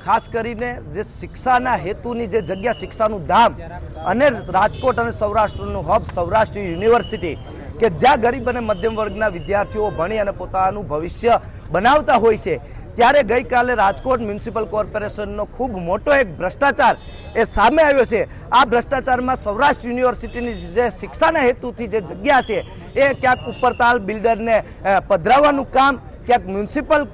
ખાસ કરીને જે શિક્ષાના હેતુની જે જગ્યા, શિક્ષાનું ધામ અને રાજકોટ અને સૌરાષ્ટ્રનું હબ સૌરાષ્ટ્ર યુનિવર્સિટી કે જ્યાં ગરીબ અને મધ્યમ વર્ગના વિદ્યાર્થીઓ ભણી અને પોતાનું ભવિષ્ય બનાવતા હોય છે, ત્યારે ગઈકાલે રાજકોટ મ્યુનિસિપલ કોર્પોરેશનનો ખૂબ મોટો એક ભ્રષ્ટાચાર એ સામે આવ્યો છે। આ ભ્રષ્ટાચારમાં સૌરાષ્ટ્ર યુનિવર્સિટીની જે શિક્ષાના હેતુથી જે જગ્યા છે એ ક્યાંક ઉપરતાલ બિલ્ડરને પધરાવવાનું કામ ક્યાંક મ્યુનિસિપલ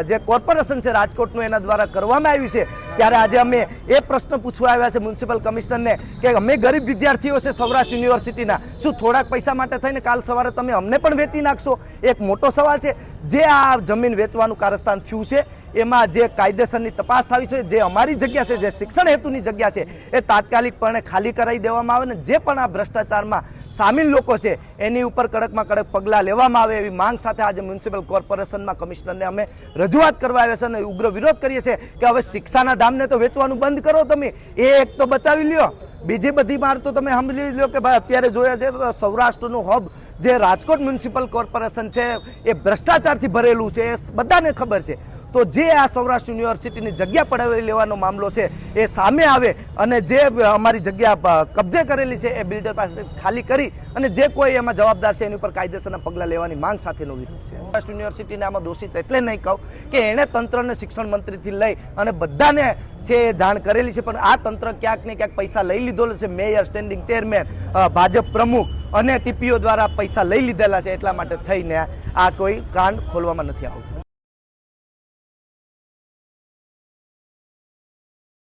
જે કોર્પોરેશન છે રાજકોટનું એના દ્વારા કરવામાં આવ્યું છે। ત્યારે આજે અમે એ પ્રશ્ન પૂછવા આવ્યા છે મ્યુનિસિપલ કમિશનરને કે અમે ગરીબ વિદ્યાર્થીઓ છે સૌરાષ્ટ્ર યુનિવર્સિટીના, શું થોડાક પૈસા માટે થઈને કાલ સવારે તમે અમને પણ વેચી નાખશો? એક મોટો સવાલ છે। જે આ જમીન વેચવાનું કારસ્તાન થયું છે એમાં જે કાયદેસરની તપાસ થવી છે, જે અમારી જગ્યા છે, જે શિક્ષણ હેતુની જગ્યા છે એ તાત્કાલિકપણે ખાલી કરાવી દેવામાં આવે ને જે પણ આ ભ્રષ્ટાચારમાં સામેલ લોકો છે એની ઉપર કડકમાં કડક પગલાં લેવામાં આવે એવી માંગ સાથે આજે મ્યુનિસિપલ કોર્પોરેશનમાં કમિશનરને અમે રજૂઆત કરવા આવ્યા છે અને ઉગ્ર વિરોધ કરીએ છીએ કે હવે શિક્ષાના ધામને તો વેચવાનું બંધ કરો, તમે એ એક તો બચાવી લ્યો, બીજી બધી માર તો તમે સમજી લો કે ભાઈ અત્યારે જોયા છે સૌરાષ્ટ્રનું હબ જે રાજકોટ મ્યુનિસિપલ કોર્પોરેશન છે એ ભ્રષ્ટાચારથી ભરેલું છે, એ બધાને ખબર છે। તો જે આ સૌરાષ્ટ્ર યુનિવર્સિટીની જગ્યા પડાવી લેવાનો મામલો છે એ સામે આવે અને જે અમારી જગ્યા કબજે કરેલી છે એ બિલ્ડર પાસે ખાલી કરી અને જે કોઈ એમાં જવાબદાર છે એની ઉપર કાયદેસરના પગલાં લેવાની માંગ સાથેનો વિરોધ છે। સૌરાષ્ટ્ર યુનિવર્સિટીને આમાં દોષિત એટલે નહીં કહું કે એણે તંત્રને શિક્ષણ મંત્રીથી લઈ અને બધાને છે એ જાણ કરેલી છે, પણ આ તંત્ર ક્યાંક ને ક્યાંક પૈસા લઈ લીધો છે, મેયર, સ્ટેન્ડિંગ ચેરમેન, ભાજપ પ્રમુખ અને ટીપીઓ દ્વારા પૈસા લઈ લીધેલા છે, એટલા માટે થઈને આ કોઈ કાંડ ખોલવામાં નથી આવતું।